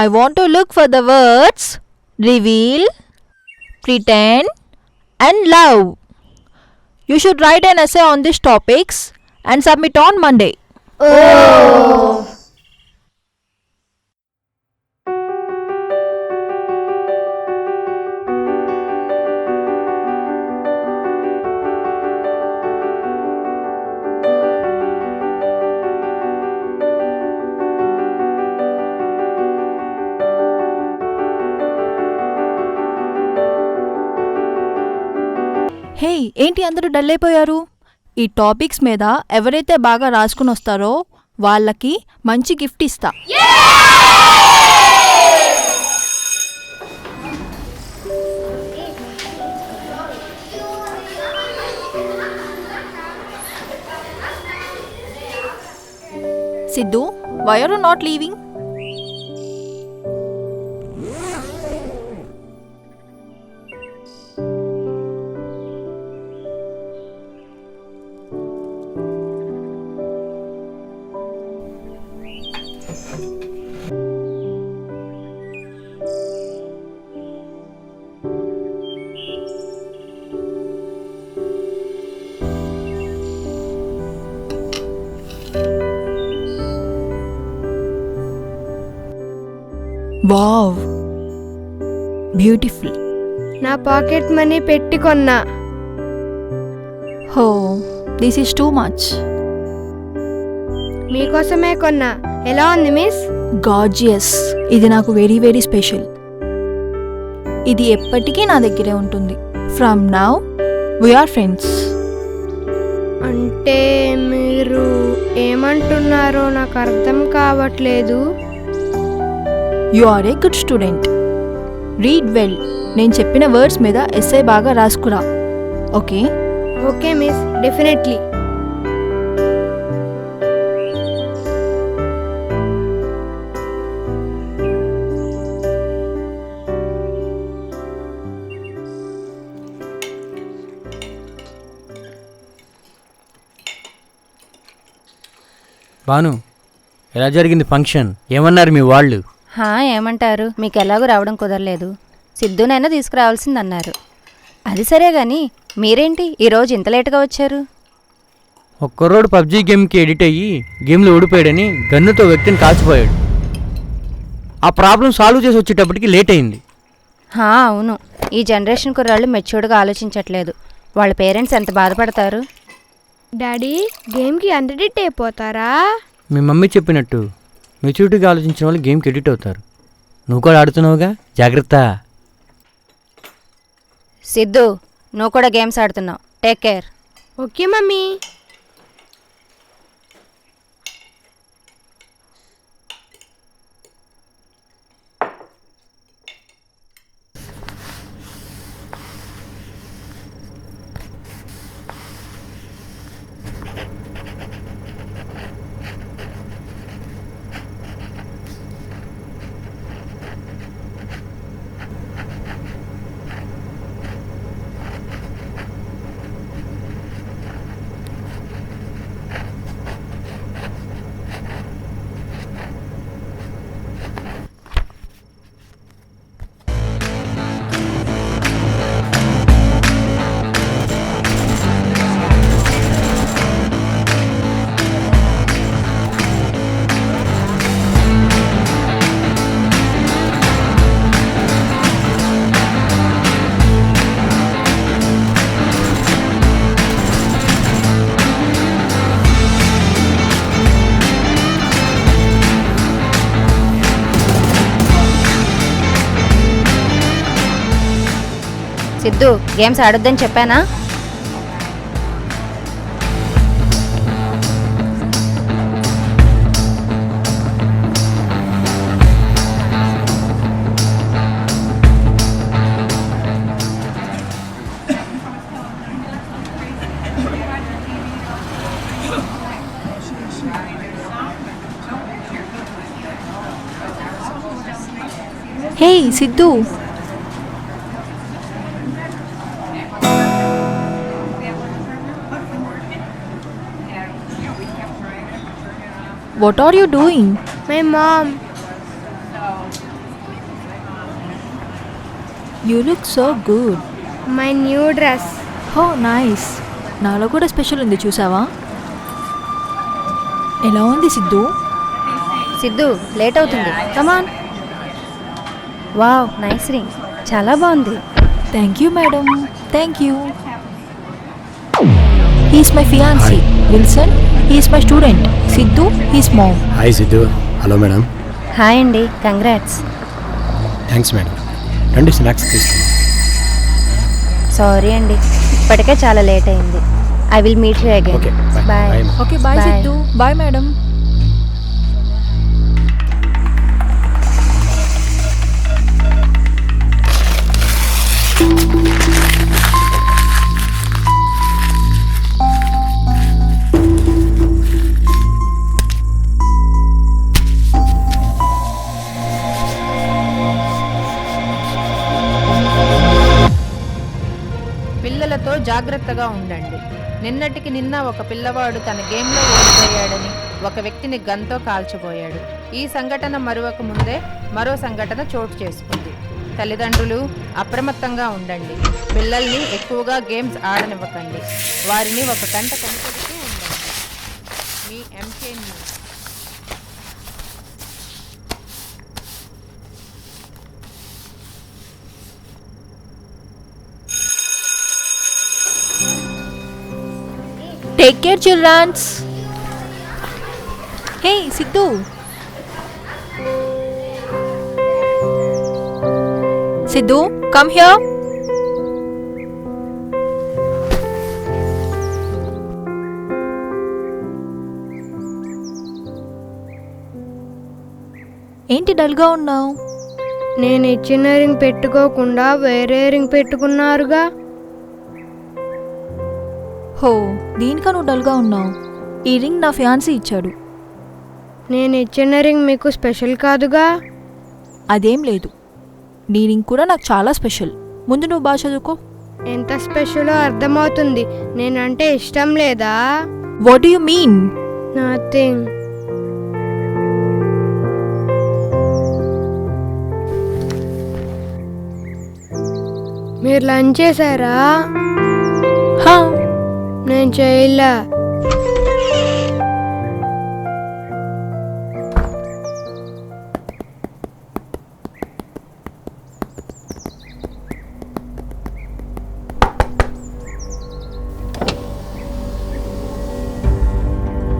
I want to look for the words reveal, pretend, and love. You should write an essay on these topics and submit on Monday. Oh. హే, ఏంటి అందరూ dull అయిపోయారు? ఈ topics మీద ఎవరైతే బాగా రాసుకుని వస్తారో వాళ్ళకి మంచి గిఫ్ట్ ఇస్తా. Siddhu, why are you not leaving? Wow, beautiful. నా పాకెట్ మనీ పెట్టి కొన్నా. హో, దిస్ ఈస్ టూ మచ్. మీకోసమే కొన్నా. ఎలా ఉంది మిస్? గార్జియస్. ఇది నాకు వెరీ వెరీ స్పెషల్. ఇది ఎప్పటికీ నా దగ్గరే ఉంటుంది. From now we are friends. అంటే మీరు ఏమంటున్నారో నాకు అర్థం కావట్లేదు. You are a good student. Read well. నేను చెప్పిన వర్డ్స్ మీద ఎస్ఐ బాగా రాసుకురా. Okay? Okay miss, definitely. Bhanu, ఎలా జరిగింది ఫంక్షన్? ఏమన్నారు మీ వాళ్ళు? ఏమంటారు, మీకు ఎలాగూ రావడం కుదరలేదు, సిద్ధునైనా తీసుకురావాల్సిందన్నారు. అది సరే గాని మీరేంటి ఈరోజు ఇంత లేటుగా వచ్చారు? ఒక్కరోడు పబ్జీ గేమ్కి ఎడిట్ అయ్యి గేమ్లో ఓడిపోయాడని గన్నుతో వ్యక్తిని కాల్చిపోయాడు. ఆ ప్రాబ్లం సాల్వ్ చేసి వచ్చేటప్పటికి లేట్ అయింది. అవును, ఈ జనరేషన్ కుర్రాళ్ళు మెచ్యూర్డ్గా ఆలోచించట్లేదు. వాళ్ళ పేరెంట్స్ ఎంత బాధపడతారు. డాడీ, గేమ్కి అంత ఎడిట్ అయిపోతారా? మీ మమ్మీ చెప్పినట్టు మెచ్యూరిటీగా ఆలోచించిన వాళ్ళు గేమ్కి ఎడిట్ అవుతారు. నువ్వు కూడా ఆడుతున్నావుగా, జాగ్రత్త. సిద్ధు, నువ్వు కూడా గేమ్స్ ఆడుతున్నావు, take care. Okay mummy. Siddhu, games ఆడొద్దని చెప్పానా? Hey Siddhu, what are you doing? My mom. You look so good. My new dress. Oh nice. నాలో కూడా స్పెషల్ ఉంది చూసావా? ఎలా ఉంది సిద్ధు? సిద్ధు లేట్ అవుతుంది, కమాన్. వావ్, నైస్ రింగ్, చాలా బాగుంది. Thank you madam, thank you. He's my fiancee Wilson. He's my student Siddhu. He's mom. Hi Siddhu. Hello madam. Hi అండి, కంగ్రాట్స్. Thanks madam. రండి స్నాక్స్ తీసుకున్నాం. సారీ అండి, ఇప్పటికే చాలా లేట్ అయింది. I will meet you again. Okay bye. Bye. Bye. Okay bye Bye. Siddhu. Bye madam. పిల్లలతో జాగ్రత్తగా ఉండండి. నిన్నటికి నిన్న ఒక పిల్లవాడు తన గేమ్లో ఓడిపోయాడని ఒక వ్యక్తిని గన్తో కాల్చబోయాడు. ఈ సంఘటన మరొక ముందే మరో సంఘటన చోటు చేసుకుంది. తల్లిదండ్రులు అప్రమత్తంగా ఉండండి. పిల్లల్ని ఎక్కువగా గేమ్స్ ఆడనివ్వకండి. వారిని ఒక గంట కనిపెడుతూ ఉండండి. మీ MK news. Take care, childrens. Hey, Sidhu. Sidhu, come here. ఏంటి డల్గా ఉన్నావు? నేను ఇచ్చిన రింగ్ పెట్టుకోకుండా వేరే రింగ్ పెట్టుకున్నారుగా. హో, దీనికా నువ్వు డల్గా ఉన్నావు? ఈ రింగ్ నా ఫియాన్సీ ఇచ్చాడు. నేను ఇచ్చిన రింగ్ మీకు స్పెషల్ కాదుగా. అదేం లేదు, నీ రింగ్ కూడా నాకు చాలా స్పెషల్. ముందు నువ్వు బాగా చదువుకో. ఎంత స్పెషలో అర్థమవుతుంది. నేనంటే ఇష్టం లేదా? What do you mean? Nothing. మీరు లంచ్ చేశారా? హా, నేను చేయలే.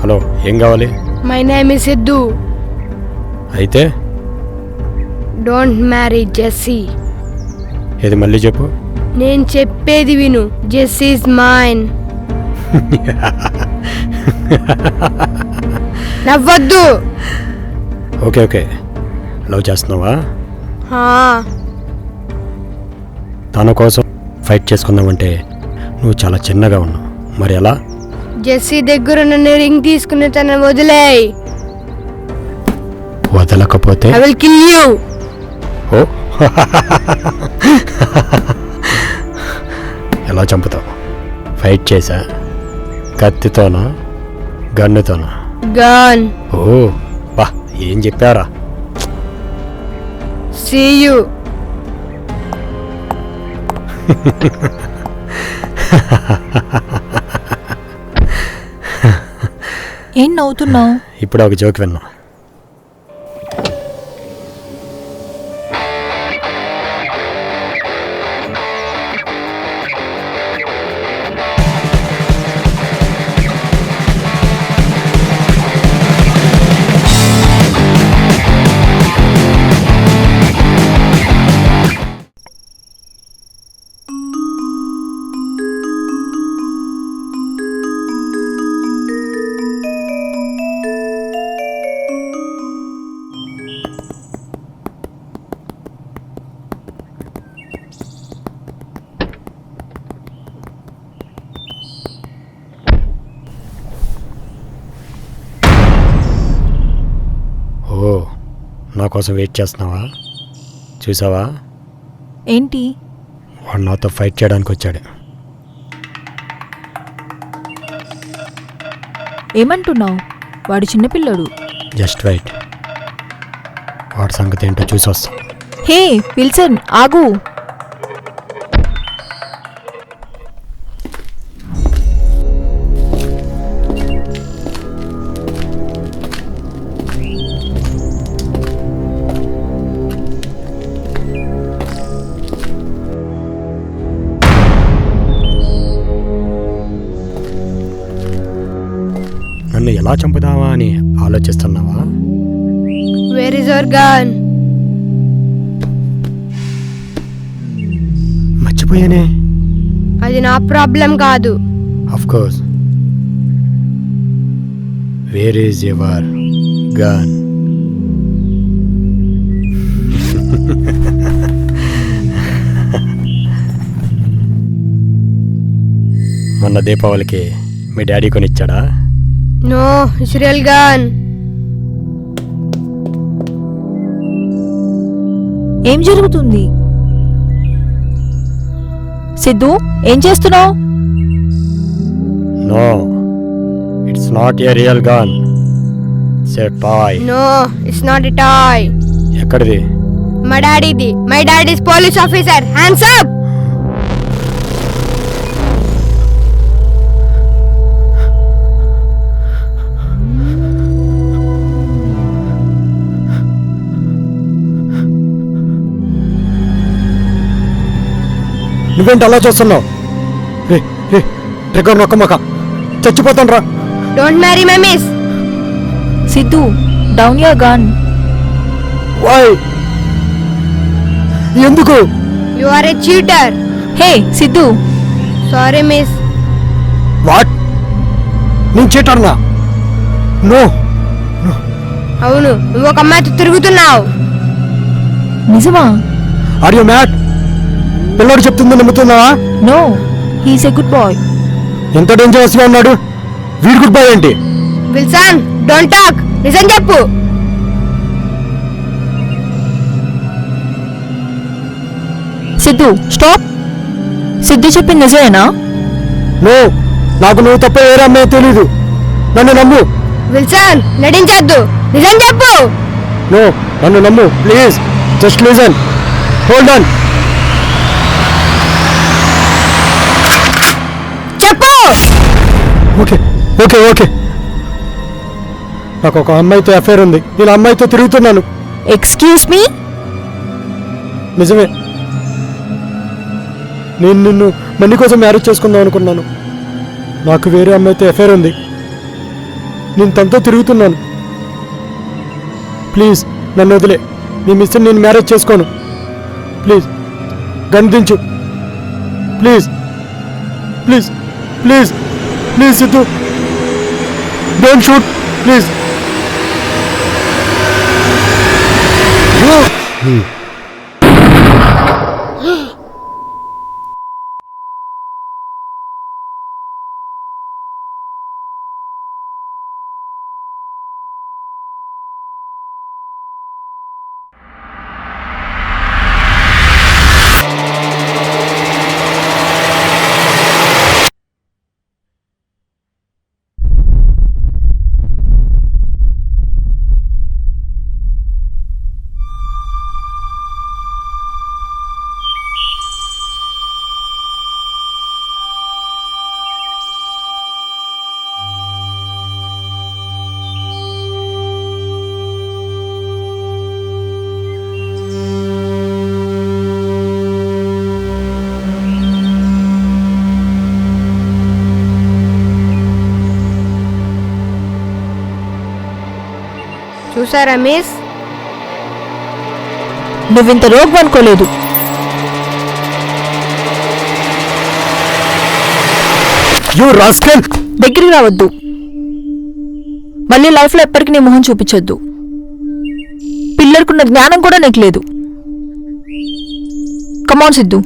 హలో, ఏం కావాలి? My name is Siddhu. అయితే డోంట్ మ్యారీ జెస్సీ. ఏది మళ్ళీ చెప్పు. నేను చెప్పేది విను. Jessie is mine. నవ్వద్దు. ఓకే ఓకే, లవ్ చేస్తున్నావా? హా. తన కోసం ఫైట్ చేసుకుందామంటే నువ్వు చాలా చిన్నగా ఉన్నావు. మరి ఎలా? జెస్సీ దగ్గర ఉన్న రింగ్ తీసుకుని తన వదిలేయ్. వదలకపోతే ఐ విల్ కిల్ యూ. ఓ ఎలా చంపుతావు? ఫైట్ చేసా? కత్తితోనా గన్నుతోనా? గన్. ఓ బా, ఏం చెప్పారా? See you. ఏం నవ్వుతున్నావు? ఇప్పుడు ఒక జోక్ విన్నా. ఓ, నా కోసం వెయిట్ చేస్తున్నావా? చూసావా, ఏంటి? వాడు నాతో ఫైట్ చేయడానికి వచ్చాడు. ఏమంటున్నావు? వాడు చిన్నపిల్లడు. జస్ట్ వెయిట్, వాడి సంగతి ఏంటో చూసి వస్తాం. హే విల్సన్, ఆగు. నన్ను ఎలా చంపుదామా అని ఆలోచిస్తున్నావా? Where is your gun? మర్చిపోయానే. అది నా ప్రాబ్లం కాదు. Of course. Where is your gun? మొన్న దీపావళికి మీ డాడీ కొనిచ్చాడా? No, it's real gun. ఏం జరుగుతుంది? సిద్ధు, ఏం చేస్తున్నావు? No, it's not a real gun. It's a toy. No, it's not a toy. ఎక్కడిది? మా డాడీది. My daddy is police officer. Hands up. నువ్వేంటి అలా చూస్తున్నావు? రే రే ట్రిగర్ నొక్కమక, చచ్చిపోతాను రా. Don't marry my miss. Siddhu, down your gun. Why? ఎందుకు? You are a cheater. Hey Siddhu, sorry miss. What? నేను చీటర్నా? నో. అవును, నువ్వు ఒక అమ్మాయితో తిరుగుతున్నావు. నిజమా? Are you mad? పిల్లడు చెప్తుంది నమ్ముతున్నావా? No, he's a good boy. ఎంత డేంజరస్ గా ఉన్నాడు వీడు. గుడ్ బాయ్ ఏంటి? Wilson, don't talk. నిజం చెప్పు. సిద్ధు, స్టాప్. సిద్ధు చెప్పింది నిజమేనా? నో, నాకు నువ్వు తప్ప వేరే అమ్మాయి తెలీదు. నన్ను నమ్ము. విల్సన్, నటించొద్దు. నిజం చెప్పు. నో, నన్ను నమ్ము please. Just listen. Hold on. చెప్పు. Okay okay okay. నాకు ఒక అమ్మాయితో అఫైర్ ఉంది. నేను అమ్మాయితో తిరుగుతున్నాను. Excuse me? నిజమే. నేను నిన్ను మనీ కోసం మ్యారేజ్ చేసుకుందాం అనుకున్నాను. నాకు వేరే అమ్మాయితో అఫైర్ ఉంది. నేను తనతో తిరుగుతున్నాను. ప్లీజ్ నన్ను వదిలే. నీ మిస్టర్ నేను మ్యారేజ్ చేసుకోను. ప్లీజ్ గన్ దించు. Please please please please Siddhu, don't shoot please. చూసారా మిస్? నువ్వింత రోగ్ అనుకోలేదు. You rascal. దగ్గరికి రావద్దు. మళ్ళీ లైఫ్లో ఎప్పటికీ నీ మొహం చూపించొద్దు. పిల్లలకున్న జ్ఞానం కూడా నీకు లేదు. కమాన్ సిద్ధు.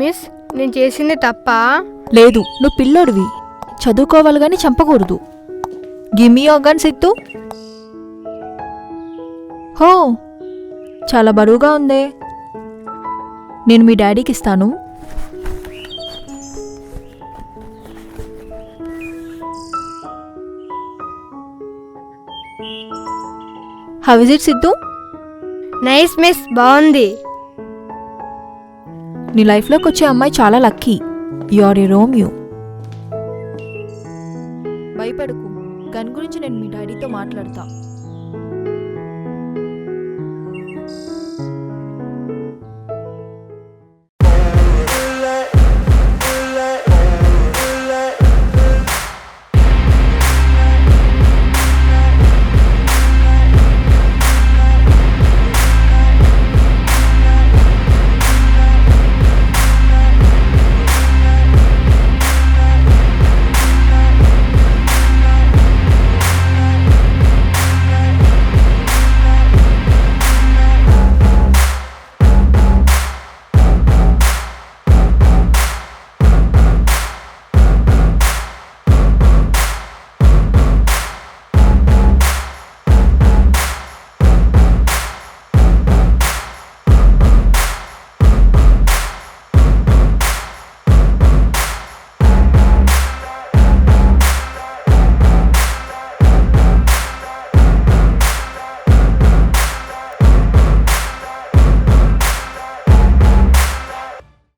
మిస్, నేను చేసింది తప్పా? లేదు, నువ్వు పిల్లోడివి. చదువుకోవాలి కానీ చంపకూడదు. Give me your gun Siddhu. Oh, చాలా బరువుగా ఉందే. నేను మీ డాడీకి ఇస్తాను. How is it Siddhu? Nice miss, బాగుంది. నీ లైఫ్లోకి వచ్చే అమ్మాయి చాలా lucky. You are a Romeo.